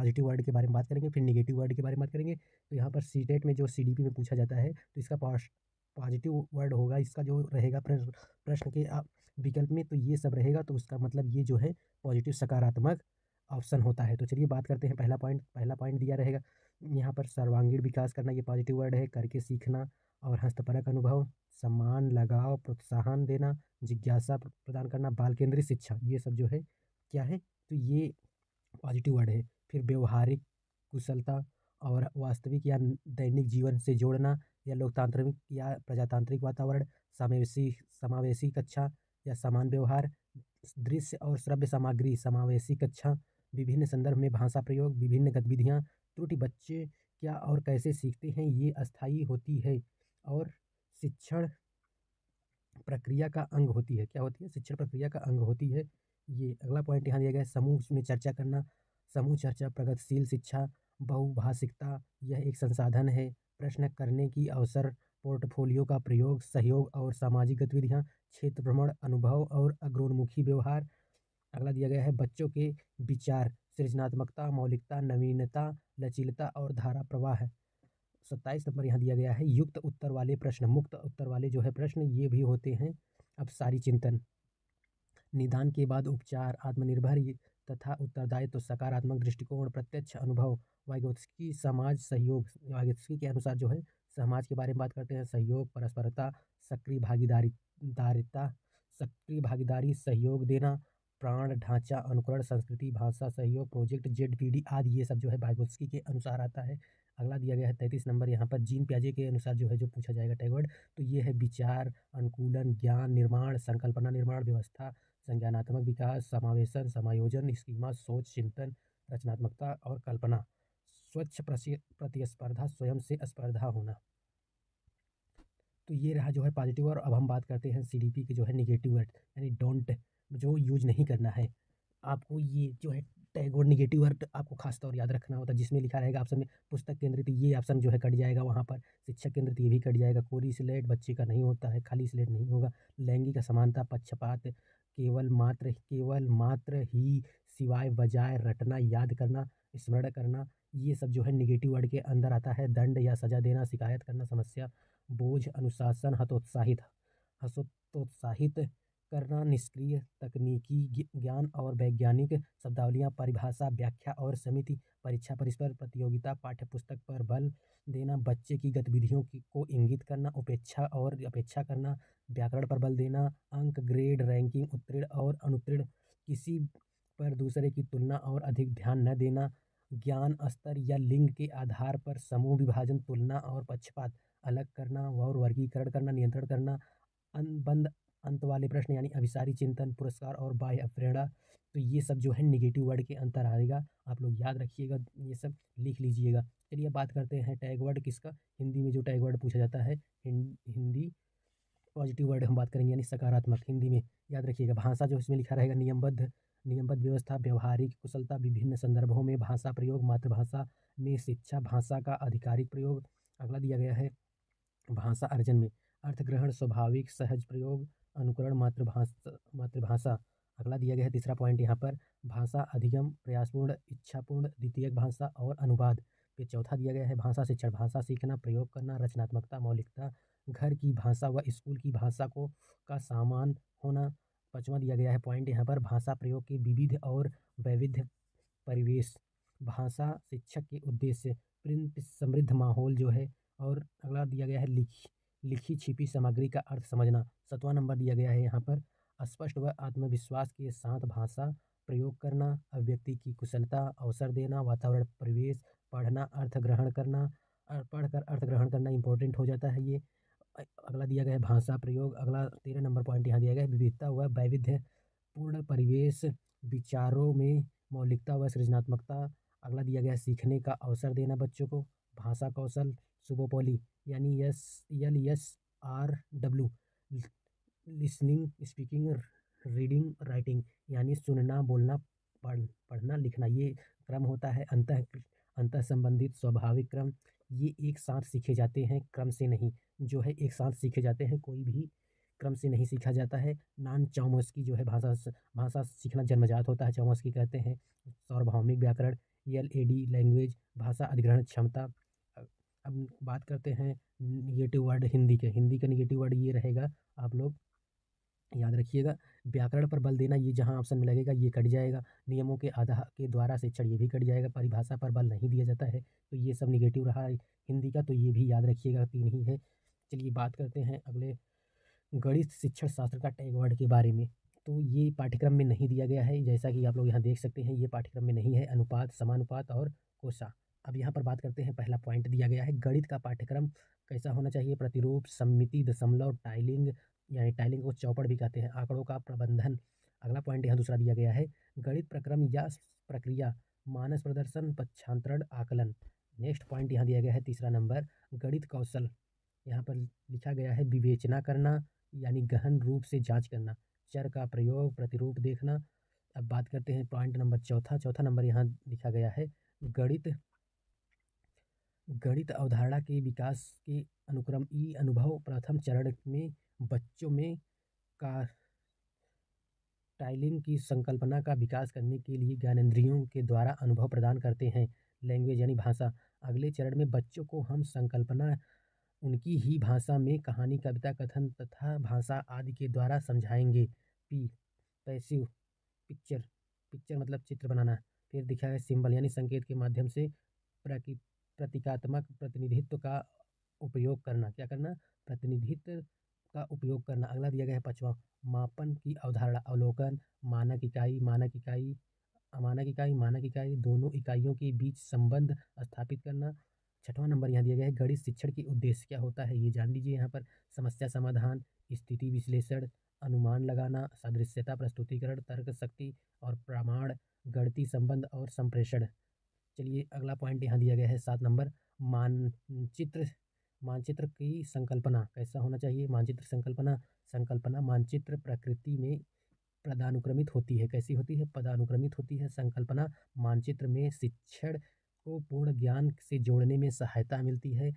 Positive word के बारे में बात करेंगे, फिर नेगेटिव वर्ड के बारे में बात करेंगे। तो यहाँ पर सीटेट में जो सीडीपी में पूछा जाता है तो इसका पॉजिटिव वर्ड होगा, इसका जो रहेगा प्रश्न के विकल्प में, तो ये सब रहेगा, तो उसका मतलब ये जो है पॉजिटिव सकारात्मक ऑप्शन होता है। तो चलिए बात करते हैं, पहला पॉइंट दिया रहेगा यहाँ पर सर्वांगीण विकास करना, ये पॉजिटिव वर्ड है। करके सीखना और हस्तपरक अनुभव, सम्मान, लगाव, प्रोत्साहन देना, जिज्ञासा प्रदान करना, बाल केंद्रित शिक्षा, ये सब जो है क्या है, तो ये पॉजिटिव वर्ड है। फिर व्यवहारिक कुशलता और वास्तविक या दैनिक जीवन से जोड़ना, या लोकतांत्रिक या प्रजातांत्रिक वातावरण, समावेशी समावेशी कक्षा या समान व्यवहार, दृश्य और श्रव्य सामग्री, समावेशी कक्षा, विभिन्न संदर्भ में भाषा प्रयोग, विभिन्न गतिविधियाँ, त्रुटि, बच्चे क्या और कैसे सीखते हैं, ये अस्थायी होती है और शिक्षण प्रक्रिया का अंग होती है। क्या होती है? शिक्षण प्रक्रिया का अंग होती है। ये अगला पॉइंट यहाँ दिया गया है, समूह में चर्चा करना, समूह चर्चा, प्रगतिशील शिक्षा, बहुभाषिकता, यह एक संसाधन है, प्रश्न करने की अवसर, पोर्टफोलियो का प्रयोग, सहयोग और सामाजिक गतिविधियाँ, क्षेत्र भ्रमण, अनुभव और अग्रोन्मुखी व्यवहार। अगला दिया गया है, बच्चों के विचार, सृजनात्मकता, मौलिकता, नवीनता, लचीलता और धारा प्रवाह। 27 नंबर यहाँ दिया गया है, युक्त उत्तर वाले प्रश्न, मुक्त उत्तर वाले जो है प्रश्न ये भी होते हैं। अब सारी चिंतन, निदान के बाद उपचार, आत्मनिर्भर तथा उत्तरदायित्व, तो सकारात्मक दृष्टिकोण, प्रत्यक्ष अनुभव, वाइगोत्स्की समाज सहयोग, वाइगोत्स्की के अनुसार जो है समाज के बारे में बात करते हैं, सहयोग, परस्परता, सक्रिय दारिता सक्रिय भागीदारी, सहयोग देना, प्राण ढांचा, अनुकरण, संस्कृति, भाषा, सहयोग, प्रोजेक्ट, जेडपीडी आदि, ये सब जो है वाइगोत्स्की के अनुसार आता है। अगला दिया गया है 33 नंबर यहाँ पर, जीन पियाजे के अनुसार जो है जो पूछा जाएगा टैगवर्ड, तो ये है विचार, अनुकूलन, ज्ञान निर्माण, संकल्पना निर्माण, व्यवस्था, संज्ञानात्मक विकास, समावेशन, समायोजन, स्कीमा, सोच, चिंतन, रचनात्मकता और कल्पना, स्वच्छ प्रतिस्पर्धा, स्वयं से स्पर्धा होना। तो ये रहा जो है पॉजिटिव। और अब हम बात करते हैं सीडीपी के जो है निगेटिव वर्ड, यानी डोंट, जो यूज नहीं करना है आपको। ये जो है टैग और निगेटिव वर्ड आपको खास तौर याद रखना होता है, जिसमें लिखा रहेगा ऑप्शन में पुस्तक केंद्रित, ये ऑप्शन जो है कट जाएगा वहाँ पर। शिक्षक केंद्रित ये भी कट जाएगा। कोरी स्लेट बच्चे का नहीं होता है, खाली स्लेट नहीं होगा। लैंगिक असमानता, पक्षपात, केवल मात्र ही, सिवाय, बजाय, रटना, याद करना, स्मरण करना, ये सब जो है निगेटिव वर्ड के अंदर आता है। दंड या सजा देना, शिकायत करना, समस्या, बोझ, अनुशासन, हतोत्साहित करना, निष्क्रिय, तकनीकी ज्ञान और वैज्ञानिक शब्दावलियाँ, परिभाषा, व्याख्या और समिति, परीक्षा परिसर, प्रतियोगिता, पाठ्यपुस्तक पर बल देना, बच्चे की गतिविधियों को इंगित करना, उपेक्षा और अपेक्षा करना, व्याकरण पर बल देना, अंक, ग्रेड, रैंकिंग, उत्तीर्ण और अनुत्तीर्ण, किसी पर दूसरे की तुलना और अधिक ध्यान न देना, ज्ञान स्तर या लिंग के आधार पर समूह विभाजन, तुलना और पक्षपात, अलग करना और वर्गीकरण करना, नियंत्रण करना, बंद अंत वाले प्रश्न यानी अभिसारी चिंतन, पुरस्कार और बाह्य प्रेरणा। तो ये सब जो है निगेटिव वर्ड के अंतर आएगा, आप लोग याद रखिएगा, ये सब लिख लीजिएगा। चलिए बात करते हैं टैग वर्ड किसका, हिंदी में जो टैग वर्ड पूछा जाता है, हिंदी पॉजिटिव वर्ड हम बात करेंगे, यानी सकारात्मक। हिंदी में याद रखिएगा, भाषा जो इसमें लिखा रहेगा, नियमबद्ध व्यवस्था, व्यवहारिक कुशलता, विभिन्न संदर्भों में भाषा प्रयोग, मातृभाषा में शिक्षा, भाषा का आधिकारिक प्रयोग। अगला दिया गया है भाषा अर्जन में अर्थग्रहण, स्वाभाविक सहज प्रयोग, अनुकरण, मातृभाषा। अगला दिया गया है तीसरा पॉइंट यहाँ पर, भाषा अधिगम, प्रयासपूर्ण, इच्छापूर्ण, द्वितीयक भाषा और अनुवाद। फिर चौथा दिया गया है भाषा शिक्षण, भाषा सीखना, प्रयोग करना, रचनात्मकता, मौलिकता, घर की भाषा व स्कूल की भाषा को का सामान होना। पांचवा दिया गया है पॉइंट यहाँ पर, भाषा प्रयोग के विविध और वैविध्य परिवेश, भाषा शिक्षक के उद्देश्य, प्रिंट समृद्ध माहौल जो है। और अगला दिया गया है लिखी छिपी सामग्री का अर्थ समझना। 7वां नंबर दिया गया है यहाँ पर, स्पष्ट व आत्मविश्वास के साथ भाषा प्रयोग करना, अभिव्यक्ति की कुशलता, अवसर देना, वातावरण परिवेश, पढ़ना, अर्थ ग्रहण करना, पढ़कर अर्थ ग्रहण करना इंपॉर्टेंट हो जाता है ये। अगला दिया गया है भाषा प्रयोग। अगला 13 नंबर पॉइंट यहाँ दिया गया है, विविधता व वैविध्य पूर्ण परिवेश, विचारों में मौलिकता व सृजनात्मकता। अगला दिया गया है सीखने का अवसर देना बच्चों को, भाषा कौशल, सुबोपोली यानी SLSRW, listening, speaking, reading, writing यानी सुनना, बोलना, पढ़ना, लिखना। ये क्रम होता है अंतः संबंधित स्वाभाविक क्रम, ये एक साथ सीखे जाते हैं, क्रम से नहीं, जो है एक साथ सीखे जाते हैं, कोई भी क्रम से नहीं सीखा जाता है। नॉन चौमस्की जो है भाषा सीखना जन्मजात होता है, चौमस्की कहते हैं सार्वभौमिक व्याकरण, LAD लैंग्वेज, भाषा अधिग्रहण क्षमता। अब बात करते हैं निगेटिव वर्ड हिंदी के। हिंदी का निगेटिव वर्ड ये रहेगा, आप लोग याद रखिएगा। व्याकरण पर बल देना, ये जहाँ ऑप्शन में लगेगा ये कट जाएगा। नियमों के आधार के द्वारा शिक्षण, ये भी कट जाएगा। परिभाषा पर बल नहीं दिया जाता है, तो ये सब निगेटिव रहा हिंदी का, तो ये भी याद रखिएगा, 3 ही है। चलिए बात करते हैं अगले गणित शिक्षण शास्त्र का टैग वर्ड के बारे में। तो ये पाठ्यक्रम में नहीं दिया गया है, जैसा कि आप लोग यहाँ देख सकते हैं, ये पाठ्यक्रम में नहीं है। अनुपात, समानुपात और कोसा। अब यहाँ पर बात करते हैं, पहला पॉइंट दिया गया है गणित का पाठ्यक्रम कैसा होना चाहिए। प्रतिरूप, सममिति, दशमलव, टाइलिंग, यानी टाइलिंग को चौपड़ भी कहते हैं, आंकड़ों का प्रबंधन। अगला पॉइंट यहाँ दूसरा दिया गया है, गणित प्रक्रम या प्रक्रिया, मानस प्रदर्शन, पक्षांतरण, आकलन। नेक्स्ट पॉइंट यहाँ दिया गया है तीसरा नंबर, गणित कौशल। यहाँ पर लिखा गया है विवेचना करना, यानी गहन रूप से जांच करना, चर का प्रयोग, प्रतिरूप देखना। अब बात करते हैं पॉइंट नंबर चौथा नंबर यहाँ लिखा गया है गणित गणित अवधारणा के विकास के अनुक्रम ई अनुभव। प्रथम चरण में बच्चों में का टाइलिंग की संकल्पना का विकास करने के लिए ज्ञानेंद्रियों के द्वारा अनुभव प्रदान करते हैं, लैंग्वेज यानी भाषा। अगले चरण में बच्चों को हम संकल्पना उनकी ही भाषा में कहानी, कविता, कथन तथा भाषा आदि के द्वारा समझाएंगे। पी पैसिव पिक्चर, पिक्चर मतलब चित्र बनाना। फिर दिखा है सिंबल यानी संकेत के माध्यम से प्रतीकात्मक प्रतिनिधित्व का उपयोग करना। क्या करना? प्रतिनिधित्व का उपयोग करना। अगला दिया गया है पाँचवा, मापन की अवधारणा, अवलोकन, मानक इकाई, मानक इकाई, अमानक इकाई, मानक इकाई, दोनों इकाइयों के बीच संबंध स्थापित करना। छठवां नंबर यहाँ दिया गया है गणित शिक्षण के उद्देश्य क्या होता है, ये जान लीजिए। यहाँ पर समस्या समाधान, स्थिति विश्लेषण, अनुमान लगाना, सादृश्यता प्रस्तुतिकरण, तर्क शक्ति और प्रमाण, गणितीय संबंध और संप्रेषण। चलिए अगला पॉइंट यहाँ दिया गया है 7 नंबर, मानचित्र। मानचित्र की संकल्पना कैसा होना चाहिए। मानचित्र संकल्पना मानचित्र प्रकृति में पदानुक्रमित होती है। कैसी होती है? पदानुक्रमित होती है। संकल्पना मानचित्र में शिक्षण को पूर्ण ज्ञान से जोड़ने में सहायता मिलती है।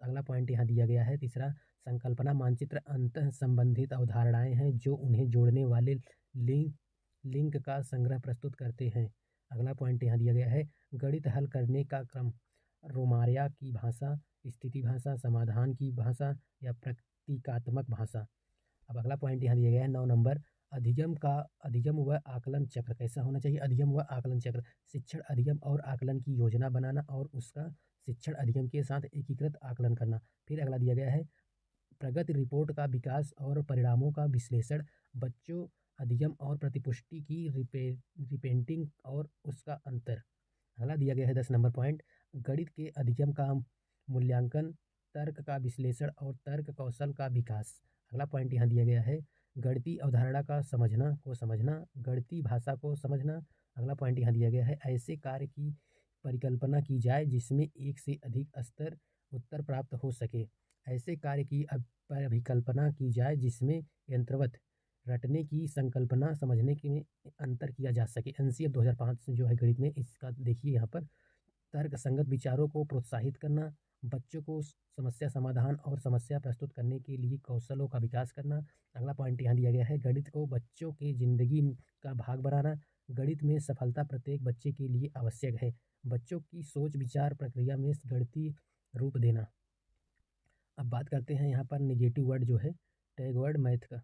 अगला पॉइंट यहाँ दिया गया है तीसरा, संकल्पना मानचित्र अंतः संबंधित अवधारणाएं हैं जो उन्हें जोड़ने वाले लिंक का संग्रह प्रस्तुत करते हैं। अगला पॉइंट यहाँ दिया गया है गणित हल करने का क्रम, रोमारिया की भाषा, स्थिति भाषा, समाधान की भाषा या प्रतीकात्मक भाषा। अब अगला पॉइंट यहाँ दिया गया है 9 नंबर, अधिगम व आकलन चक्र कैसा होना चाहिए। अधिगम व आकलन चक्र, शिक्षण, अधिगम और आकलन की योजना बनाना और उसका शिक्षण अधिगम के साथ एकीकृत आकलन करना। फिर अगला दिया गया है प्रगति रिपोर्ट का विकास और परिणामों का विश्लेषण, बच्चों, अधिगम और प्रतिपुष्टि की रिपेंटिंग और उसका अंतर। अगला दिया गया है 10 नंबर पॉइंट, गणित के अधिगम का मूल्यांकन, तर्क का विश्लेषण और तर्क कौशल का विकास। अगला पॉइंट यहाँ दिया गया है गणितीय अवधारणा का समझना, गणितीय भाषा को समझना। अगला पॉइंट यहाँ दिया गया है ऐसे कार्य की परिकल्पना की जाए जिसमें एक से अधिक स्तर उत्तर प्राप्त हो सके। ऐसे कार्य की अभिकल्पना की जाए जिसमें यंत्रवत रटने की संकल्पना समझने के में अंतर किया जा सके। NCF 2005 जो है गणित में, इसका देखिए यहाँ पर, तर्क संगत विचारों को प्रोत्साहित करना, बच्चों को समस्या समाधान और समस्या प्रस्तुत करने के लिए कौशलों का विकास करना। अगला पॉइंट यहाँ दिया गया है गणित को बच्चों के जिंदगी का भाग बनाना, गणित में सफलता प्रत्येक बच्चे के लिए आवश्यक है, बच्चों की सोच विचार प्रक्रिया में गणितीय रूप देना। अब बात करते हैं यहाँ पर निगेटिव वर्ड जो है टैग वर्ड मैथ का,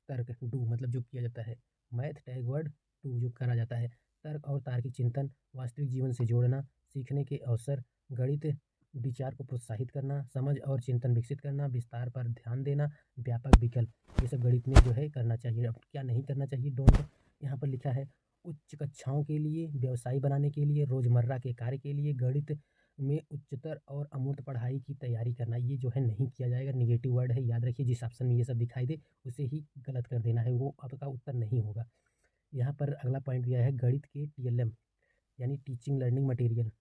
तर्क डू मतलब जो किया जाता है, मैथ टैग वर्ड टू जो करा जाता है, तर्क और तार्किक चिंतन, वास्तविक जीवन से जोड़ना, सीखने के अवसर, गणित विचार को प्रोत्साहित करना, समझ और चिंतन विकसित करना, विस्तार पर ध्यान देना, व्यापक विकल्प, ये सब गणित में जो है करना चाहिए। अब क्या नहीं करना चाहिए, डोंट, यहाँ पर लिखा है उच्च कक्षाओं के लिए, व्यवसाय बनाने के लिए, रोजमर्रा के कार्य के लिए गणित में उच्चतर और अमूर्त पढ़ाई की तैयारी करना, ये जो है नहीं किया जाएगा, निगेटिव वर्ड है। याद रखिए जिस ऑप्शन में ये सब दिखाई दे उसे ही गलत कर देना है, वो आपका उत्तर नहीं होगा। यहाँ पर अगला पॉइंट दिया है गणित के TLM यानी टीचिंग लर्निंग मटेरियल,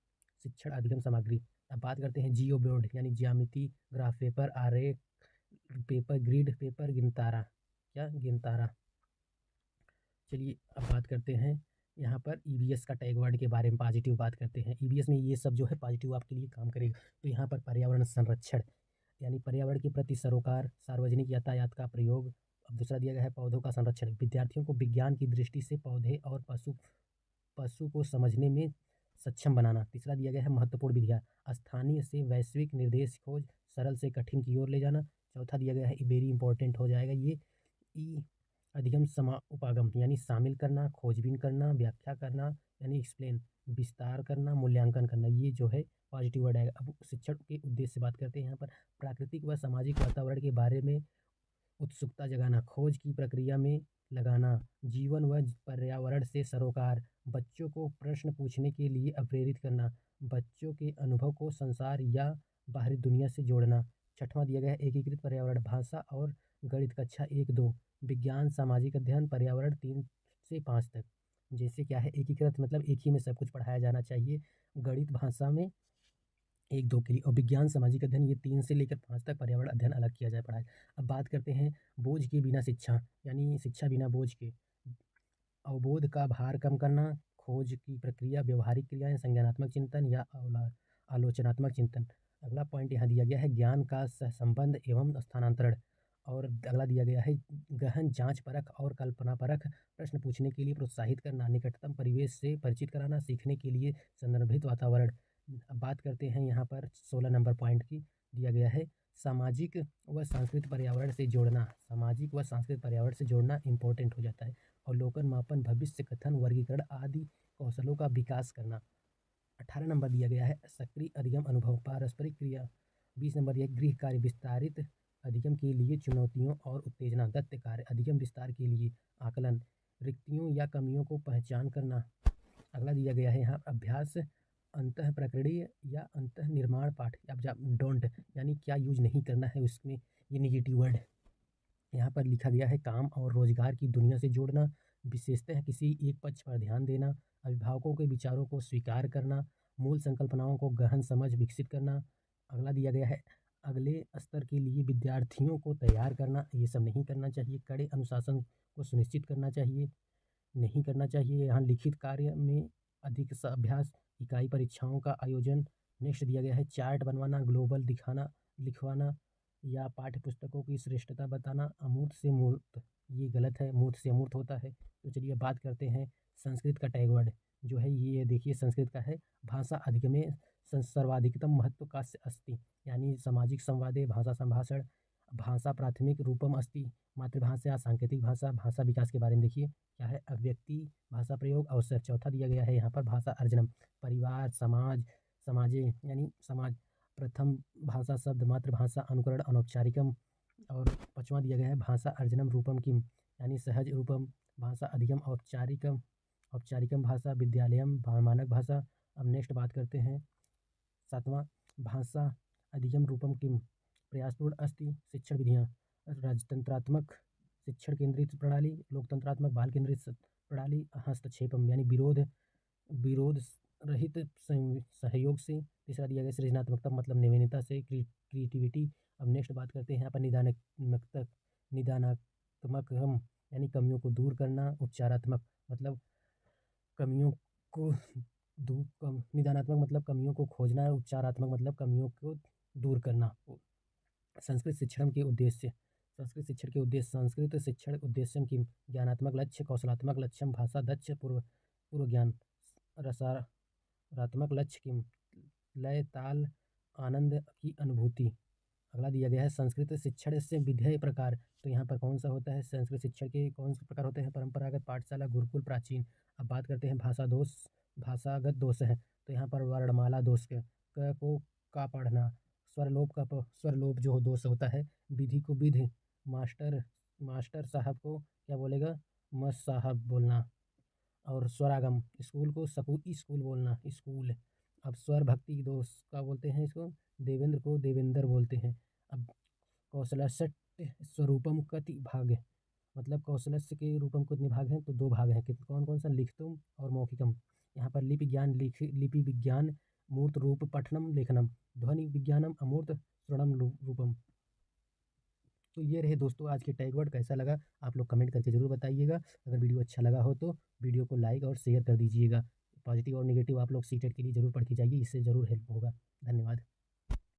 शिक्षण अधिगम सामग्री। अब बात करते हैं जियो बोर्ड यानी ज्यामिति, ग्राफ पेपर, आरेख पेपर, ग्रिड पेपर, गिनतारा, क्या गिनतारा। चलिए अब बात करते हैं यहाँ पर EVS का टैग वर्ड के बारे में, पॉजिटिव बात करते हैं। EVS में ये सब जो है पॉजिटिव आपके लिए काम करेगा। तो यहाँ पर पर्यावरण संरक्षण यानी पर्यावरण के प्रति सरोकार, सार्वजनिक यातायात का प्रयोग। अब दूसरा दिया गया है पौधों का संरक्षण, विद्यार्थियों को विज्ञान की दृष्टि से पौधे और पशु को समझने में सक्षम बनाना। तीसरा दिया गया है महत्वपूर्ण विधियाँ, स्थानीय से वैश्विक निर्देश खोज, सरल से कठिन की ओर ले जाना। चौथा दिया गया है वेरी इंपॉर्टेंट हो जाएगा ये, ई अधिगम उपागम यानी शामिल करना, खोजबीन करना, व्याख्या करना यानी एक्सप्लेन, विस्तार करना, मूल्यांकन करना। ये जो है पॉजिटिव वर्ड आएगा। अब शिक्षण के उद्देश्य से बात करते हैं यहाँ पर। प्राकृतिक व सामाजिक वातावरण के बारे में उत्सुकता जगाना, खोज की प्रक्रिया में लगाना, जीवन व पर्यावरण से सरोकार, बच्चों को प्रश्न पूछने के लिए प्रेरित करना, बच्चों के अनुभव को संसार या बाहरी दुनिया से जोड़ना। छठवां दिया गया है एकीकृत पर्यावरण, भाषा और गणित कक्षा 1-2, विज्ञान सामाजिक अध्ययन पर्यावरण 3 से 5 तक। जैसे क्या है एकीकृत मतलब एक ही में सब कुछ पढ़ाया जाना चाहिए, गणित भाषा में 1-2 के लिए, और विज्ञान सामाजिक अध्ययन ये 3 से लेकर 5 तक पर्यावरण अध्ययन अलग किया जाए पढ़ाई। अब बात करते हैं बोझ के बिना शिक्षा, यानी शिक्षा बिना बोझ के। अवबोध का भार कम करना, खोज की प्रक्रिया, व्यवहारिक क्रियाएं, संज्ञानात्मक चिंतन या आलोचनात्मक चिंतन। अगला पॉइंट यहाँ दिया गया है ज्ञान का सहसंबंध एवं स्थानांतरण। और अगला दिया गया है गहन जांच परख और कल्पना परख, प्रश्न पूछने के लिए प्रोत्साहित करना, निकटतम परिवेश से परिचित कराना, सीखने के लिए संदर्भित वातावरण। अब बात करते हैं यहाँ पर 16 नंबर पॉइंट की, दिया गया है सामाजिक व सांस्कृतिक पर्यावरण से जोड़ना। सामाजिक व सांस्कृतिक पर्यावरण से जोड़ना इंपॉर्टेंट हो जाता है। अवलोकन, मापन, भविष्य कथन, वर्गीकरण आदि कौशलों का विकास करना। 18 नंबर दिया गया है सक्रिय अधिगम अनुभव, पारस्परिक क्रिया। 20 नंबर दिया गृह कार्य, विस्तारित अधिगम के लिए चुनौतियों और उत्तेजना, गत्य कार्य, अधिगम विस्तार के लिए आकलन, रिक्तियों या कमियों को पहचान करना। अगला दिया गया है यहाँ अभ्यास, अंतः प्रकरणीय या अंतः निर्माण पाठ। अब डोंट यानी क्या यूज नहीं करना है उसमें, ये निगेटिव वर्ड यहाँ पर लिखा गया है। काम और रोजगार की दुनिया से जोड़ना, विशेषतः किसी एक पक्ष पर ध्यान देना, अभिभावकों के विचारों को स्वीकार करना, मूल संकल्पनाओं को गहन समझ विकसित करना। अगला दिया गया है अगले स्तर के लिए विद्यार्थियों को तैयार करना, ये सब नहीं करना चाहिए। कड़े अनुशासन को सुनिश्चित करना चाहिए, नहीं करना चाहिए। यहाँ लिखित कार्य में अधिक अभ्यास, इकाई परीक्षाओं का आयोजन। नेक्स्ट दिया गया है चार्ट बनवाना, ग्लोबल दिखाना, लिखवाना या पाठ्य पुस्तकों की श्रेष्ठता बताना। अमूर्त से मूर्त, ये गलत है, मूर्त से अमूर्त होता है। तो चलिए बात करते हैं संस्कृत का टैग वर्ड जो है, ये देखिए संस्कृत का है भाषा अधिगमे सर्वाधिकतम महत्व का अस्ति, यानी सामाजिक संवादे, भाषा संभाषण, भाषा प्राथमिक रूपम अस्ति, मातृभाषा, सांकेतिक भाषा, भाषा विकास के बारे में देखिए क्या है, अभिव्यक्ति, भाषा प्रयोग, अवसर। चौथा दिया गया है यहाँ पर भाषा अर्जनम, परिवार, समाज, समाजे यानी समाज, प्रथम भाषा शब्द, मातृभाषा, अनुकरण, अनौपचारिकम। और पाँचवां दिया गया है भाषा अर्जनम रूपम किम, यानी सहज रूपम, भाषा अधिगम, औपचारिकम, औपचारिकम भाषा, विद्यालयम, मानक भाषा। अब नेक्स्ट बात करते हैं सातवां, भाषा अधिगम रूपम किम, प्रयासपूर्ण अस्ति, शिक्षण विधियाँ, राजतंत्रात्मक, शिक्षण केंद्रित प्रणाली, लोकतंत्रात्मक, बाल केंद्रित प्रणाली, हस्तक्षेपम यानी विरोध विरोध रहित सहयोग से। तीसरा दिया गया सृजनात्मकता मतलब नवीनता से, क्रिएटिविटी। अब नेक्स्ट बात करते हैं यहाँ पर निदानात्मक हम यानी कमियों को दूर करना, उपचारात्मक मतलब कमियों को निदानात्मक मतलब कमियों को खोजना, उपचारात्मक मतलब कमियों को दूर करना। संस्कृत शिक्षण के उद्देश्य, संस्कृत शिक्षण के उद्देश्य, संस्कृत शिक्षण उद्देश्य की ज्ञानात्मक लक्ष्य, कौशलात्मक लक्ष्य, भाषा दक्ष, पूर्व ज्ञान, रसात्मक लक्ष्य की लय, ताल, आनंद की अनुभूति। अगला दिया गया है संस्कृत शिक्षण से विधेय प्रकार, तो यहाँ पर कौन सा होता है, संस्कृत शिक्षण के कौन से प्रकार होते हैं, परंपरागत, पाठशाला, गुरुकुल, प्राचीन। अब बात करते हैं भाषा दोष, भाषागत दोष है, तो यहाँ पर वर्णमाला दोष के क को का पढ़ना, स्वरलोप जो दोष होता है, विधि को विधि, मास्टर साहब को क्या बोलेगा, मस्त साहब बोलना, और स्वरागम, स्कूल को स्कूल बोलना, स्कूल। अब स्वर भक्ति दोष का बोलते हैं इसको, देवेंद्र को देवेंद्र बोलते हैं। अब कौशलस्य स्वरूपम कति भाग, मतलब कौशलस्य के रूपम कितने भाग हैं, तो 2 भाग हैं। कौन कौन सा, लिखितम और मौखिकम। यहाँ पर लिपि विज्ञान, मूर्त रूप पठनम लेखनम, ध्वनि विज्ञानम, अमूर्त श्रवणम रूपम। तो ये रहे दोस्तों आज के टैग वर्ड। कैसा लगा आप लोग कमेंट करके ज़रूर बताइएगा। अगर वीडियो अच्छा लगा हो तो वीडियो को लाइक और शेयर कर दीजिएगा। पॉजिटिव और नेगेटिव आप लोग सीटेट के लिए ज़रूर पढ़ के जाइए, इससे ज़रूर हेल्प होगा। धन्यवाद।